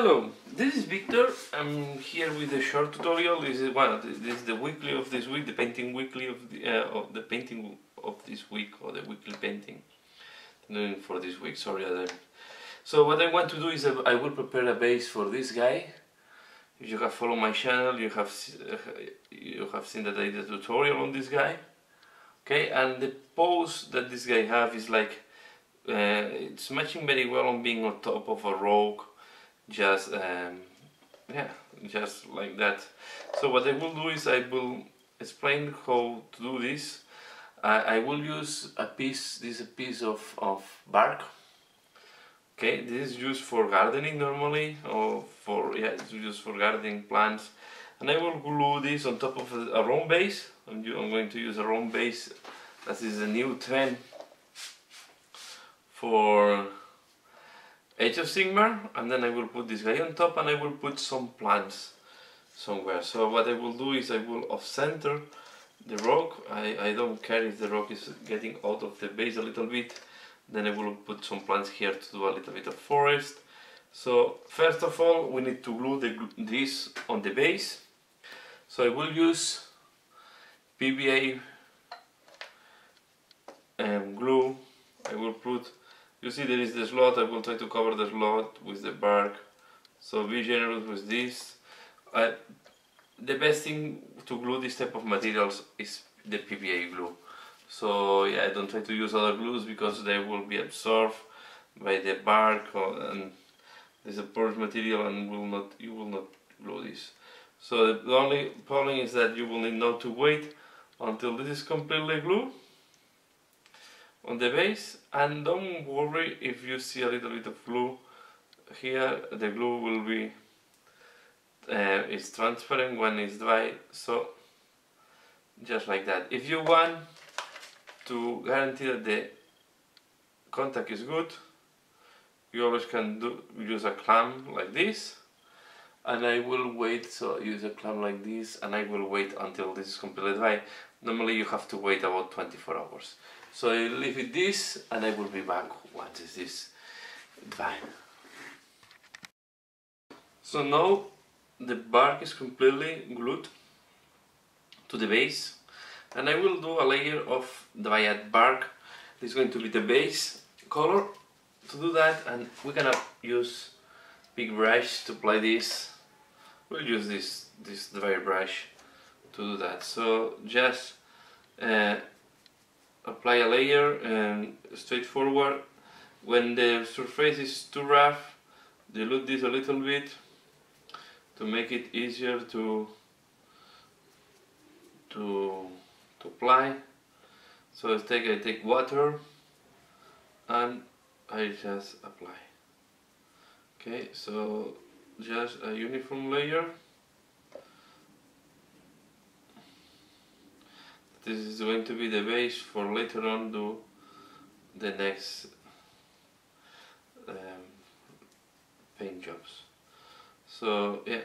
Hello, this is Victor. I'm here with a short tutorial. This is the weekly of this week, the painting weekly of the painting of this week, or the weekly painting for this week. Sorry, Adam. So what I want to do is I will prepare a base for this guy. If you have followed my channel, you have seen that I did a tutorial on this guy. Okay, and the pose that this guy have is like it's matching very well on being on top of a rock. Just just like that. So what I will do is I will explain how to do this. I will use this is a piece of bark. Okay, this is used for gardening normally, or it's used for gardening plants. And I will glue this on top of a round base. I'm going to use a round base. That is a new trend for Age of Sigmar, and then I will put this guy on top, and I will put some plants somewhere. So what I will do is I will off-center the rock. I don't care if the rock is getting out of the base a little bit. Then I will put some plants here to do a little bit of forest. So first of all, we need to glue this on the base. So I will use PVA glue. I will put, you see there is the slot. I will try to cover the slot with the bark, so be generous with this. The best thing to glue this type of materials is the PVA glue. So yeah, I don't try to use other glues because they will be absorbed by the bark, and this is a porous material and you will not glue this. So the only problem is that you will need not to wait until this is completely glued on the base, and don't worry if you see a little bit of glue here. The glue will be it's transparent when it's dry, so just like that. If you want to guarantee that the contact is good, you always can use a clamp like this, and I will wait. So use a clamp like this, and I will wait until this is completely dry. Normally you have to wait about 24 hours. So I leave it this, and I will be back once this is dry. So now the bark is completely glued to the base, and I will do a layer of dried bark. This is going to be the base color. To do that, and we're gonna use big brush to apply this. We'll use this dry brush to do that. So just apply a layer and straightforward. When the surface is too rough, dilute this a little bit to make it easier to apply. So I take water and I just apply. Okay, so just a uniform layer. This is going to be the base for later on do the next paint jobs. So yeah,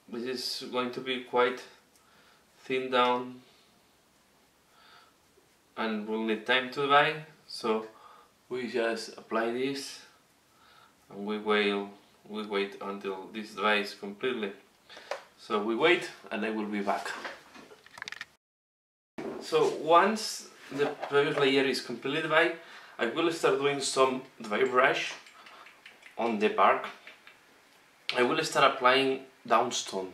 this is going to be quite thin down and will need time to dry. So we just apply this and we wait until this dries completely. So we wait, and I will be back. So once the previous layer is completely dry, I will start doing some dry brush on the bark. I will start applying downstone.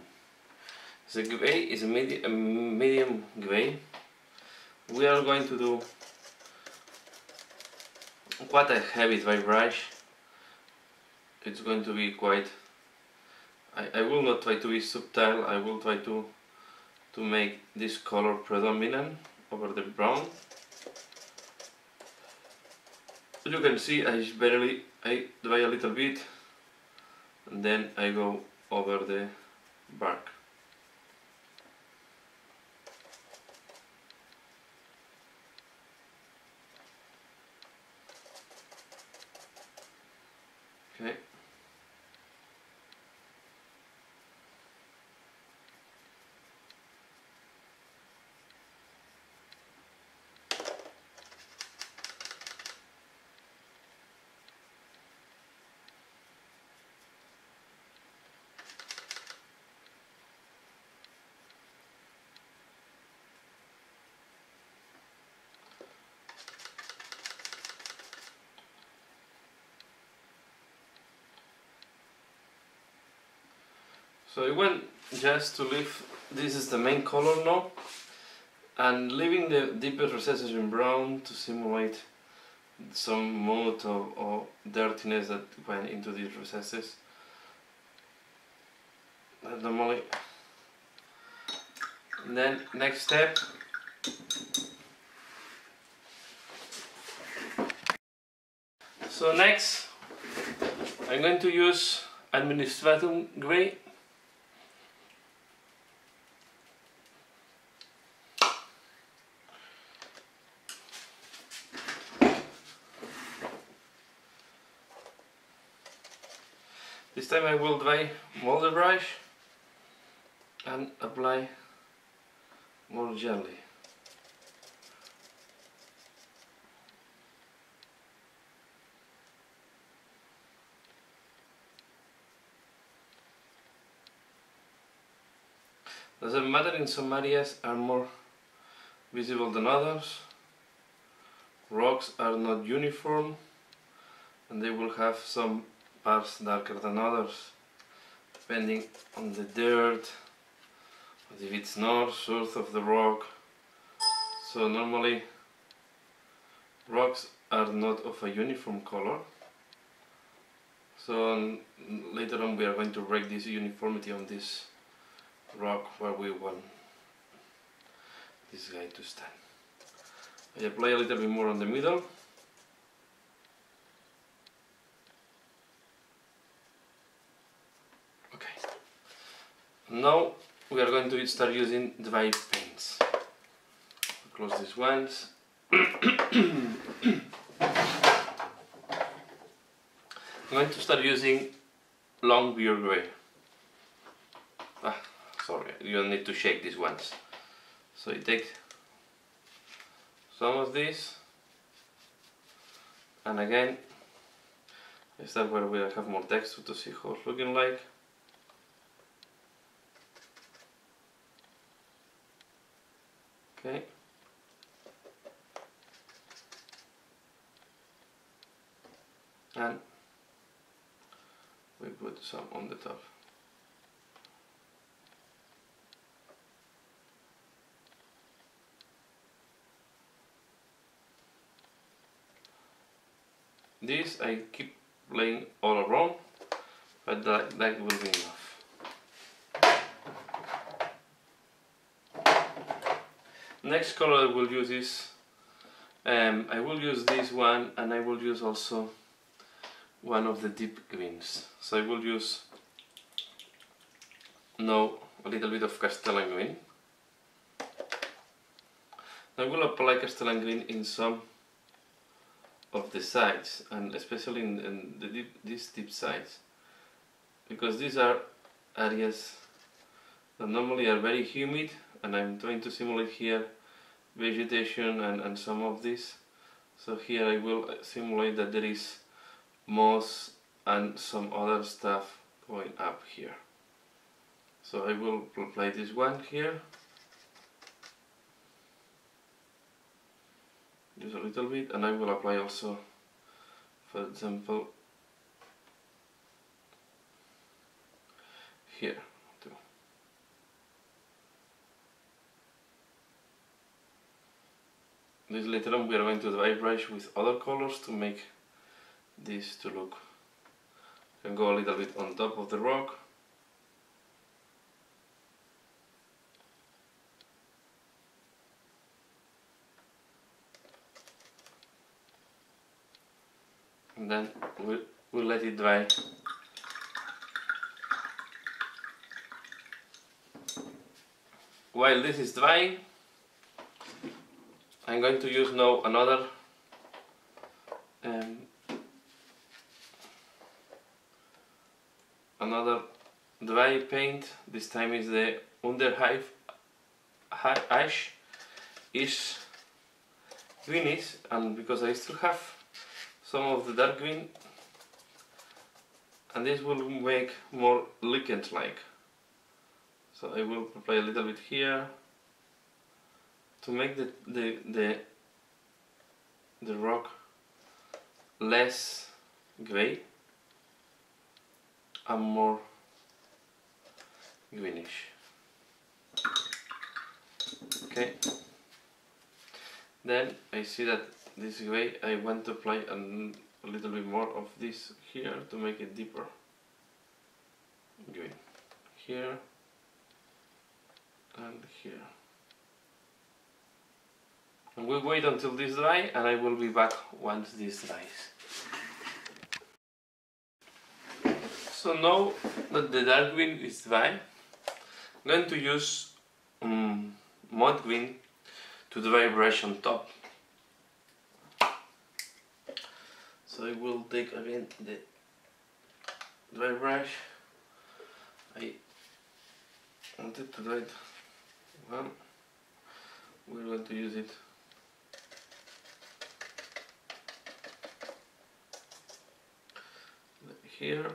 The gray is a medium gray. We are going to do quite a heavy dry brush. It's going to be quite, I will not try to be subtle. I will try to make this color predominant over the brown. As you can see, I dry a little bit, and then I go over the bark. Okay. So I want just to leave this is the main color now, and leaving the deeper recesses in brown to simulate some mold or dirtiness that went into these recesses. Normally. And then next step, so next I'm going to use Administratum Grey. This time I will dry molder brush and apply more gently. Doesn't matter, in some areas are more visible than others. Rocks are not uniform and they will have some parts darker than others, depending on the dirt, if it's north, south of the rock. So normally rocks are not of a uniform color. So later on we are going to break this uniformity on this rock where we want this guy to stand. I apply a little bit more on the middle. Okay. Now we are going to start using dry paints. Close these ones. I'm going to start using long beer grey. Sorry, you don't need to shake these ones. So you take some of this, and again I start where we have more texture to see how it's looking like. Okay. And we put some on the top. This I keep laying all around, but that will be enough. Next color I will use is, I will use this one, and I will use also one of the deep greens. So I will use now a little bit of Castellan green. I will apply Castellan green in some of the sides, and especially in these deep sides, because these are areas that normally are very humid, and I'm trying to simulate here vegetation and some of this. So here I will simulate that there is moss and some other stuff going up here. So I will apply this one here, just a little bit, and I will apply also, for example, here too. This later on we are going to dry brush with other colors to make this to look. You can go a little bit on top of the rock. And then we'll let it dry. While this is drying, I'm going to use now another dry paint. This time is the Underhive Ash. Is greenish, and because I still have some of the dark green, and this will make more lichen like. So I will apply a little bit here to make the rock less grey and more greenish. Okay. Then I see that this way I want to apply a little bit more of this here to make it deeper. Green. Here and here. And we'll wait until this dry, and I will be back once this dries. So now that the dark green is dry, I'm going to use mud green to dry brush on top. So I will take again the dry brush. I wanted to dry it well. We're going to use it here.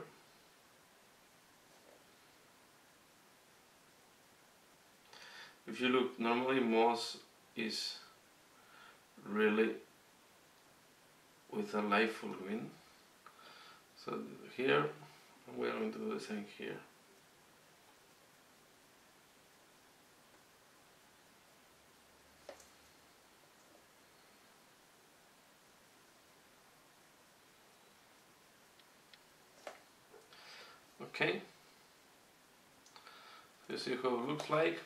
If you look, normally moss is really with a light full green. So here, we are going to do the same here. Okay, you see how it looks like.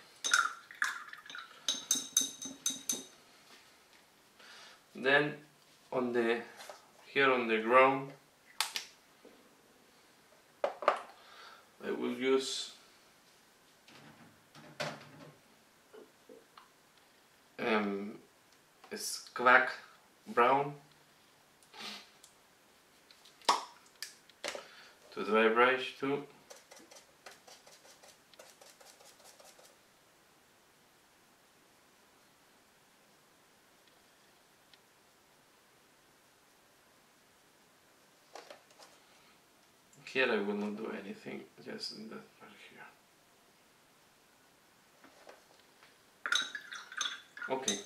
Then on the here on the ground, I will use a squack brown to dry brush too. Here I will not do anything, just in that part here. Okay.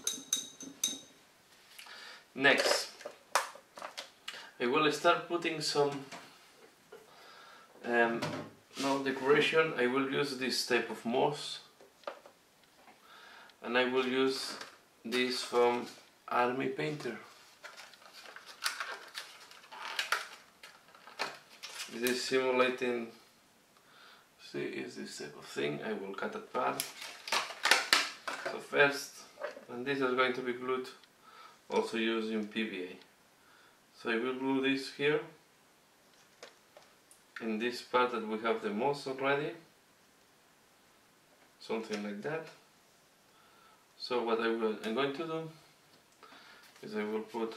Next, I will start putting some no decoration. I will use this type of moss, and I will use this from Army Painter. This is simulating, see, is this type of thing. I will cut it apart. So first, and this is going to be glued also using PVA. So I will glue this here, in this part that we have the moss already, something like that. So what I'm going to do is I will put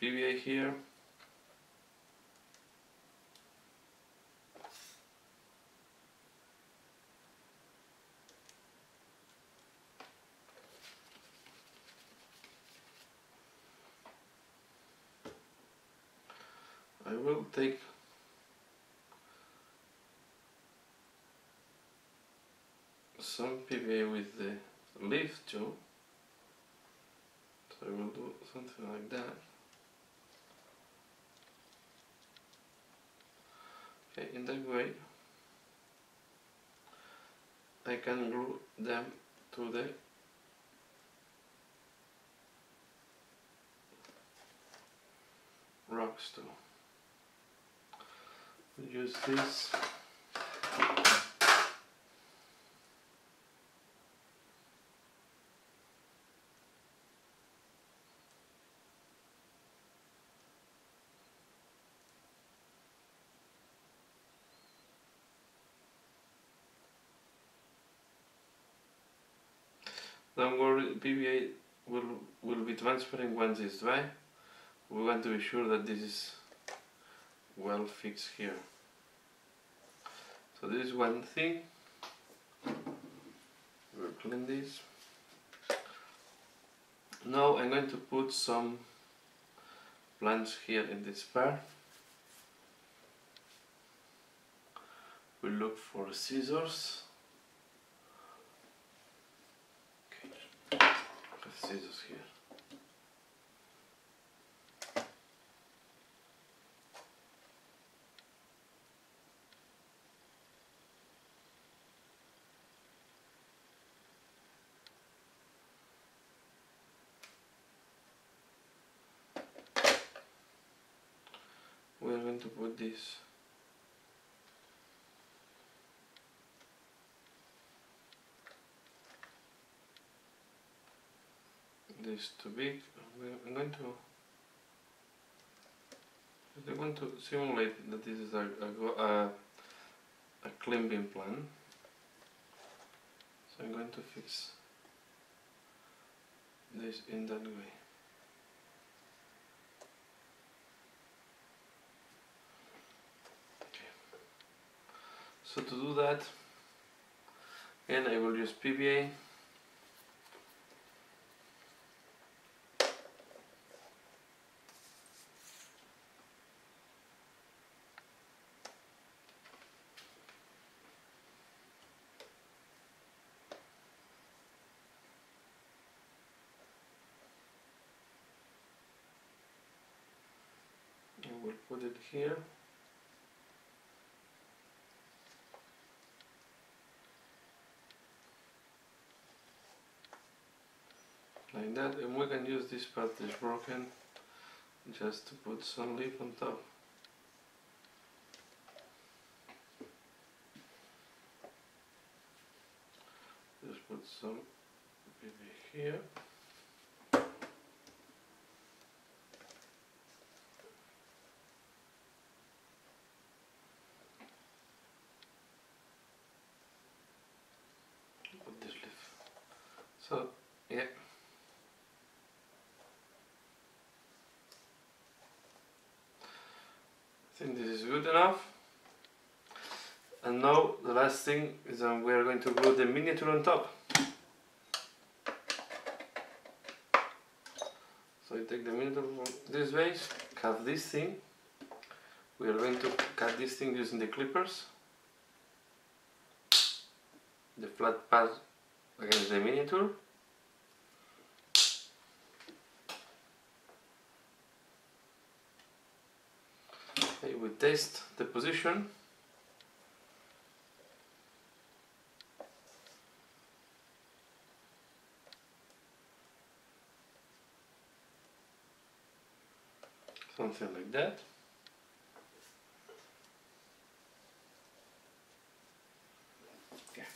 PVA here. I will take some PVA with the leaf too, so I will do something like that. Okay, in that way I can glue them to the rocks too. Use this. Don't worry, PVA will be transparent once it's dry. We want to be sure that this is well fixed here. So this is one thing. We'll clean this. Now I'm going to put some plants here in this part. We'll look for scissors. Okay, I have scissors here. going to put this too big. I'm going to simulate that this is a clamping plan. So I'm going to fix this in that way. Okay. So to do that, again I will use PVA. I will put it here. Like that, and we can use this part that is broken just to put some leaf on top. Just put some PVA here. Put this leaf. So, yeah. I think this is good enough. And now the last thing is we are going to glue the miniature on top. So I take the miniature from this base, cut this thing. We are going to cut this thing using the clippers. The flat part against the miniature. Okay, we test the position. Something like that. Okay.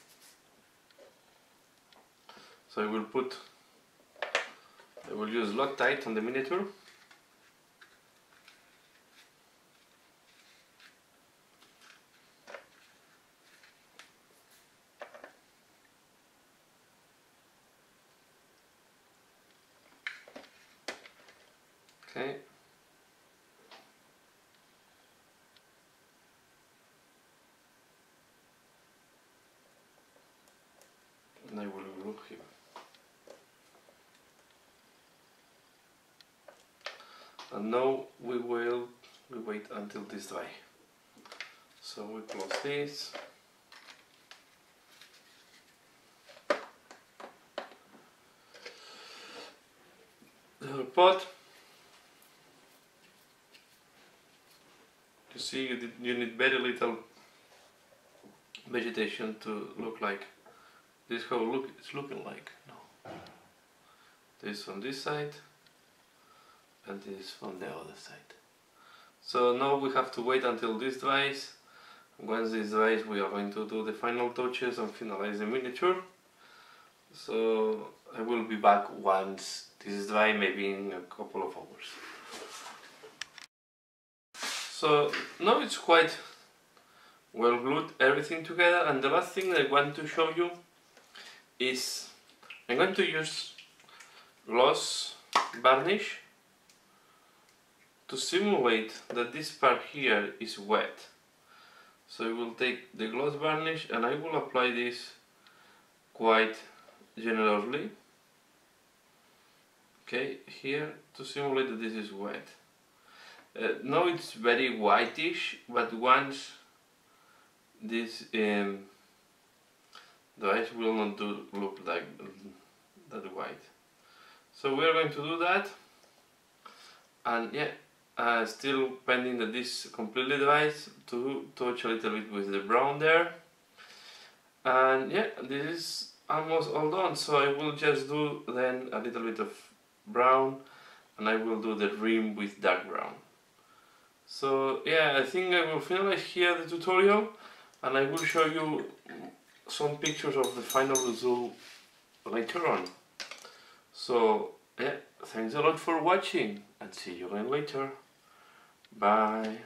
So I will use Loctite on the miniature. Okay. And I will glue here. And now we wait until this dry. So we close this. The pot. You see, you need very little vegetation to look like this. How it's looking like now. This on this side, and this on the other side. So now we have to wait until this dries. Once this dries, we are going to do the final touches and finalize the miniature. So I will be back once this is dry, maybe in a couple of hours. So now it's quite well glued, everything together, and the last thing I want to show you is I'm going to use gloss varnish to simulate that this part here is wet. So I will take the gloss varnish and I will apply this quite generously, okay, here, to simulate that this is wet. Now it's very whitish, but once this dries will not look like that white. So we are going to do that, and yeah, still pending that this completely dries, to touch a little bit with the brown there, and yeah, this is almost all done. So I will just do then a little bit of brown, and I will do the rim with dark brown. So yeah, I think I will finalize here the tutorial, and I will show you some pictures of the final result later on. So yeah, thanks a lot for watching, and see you again later. Bye.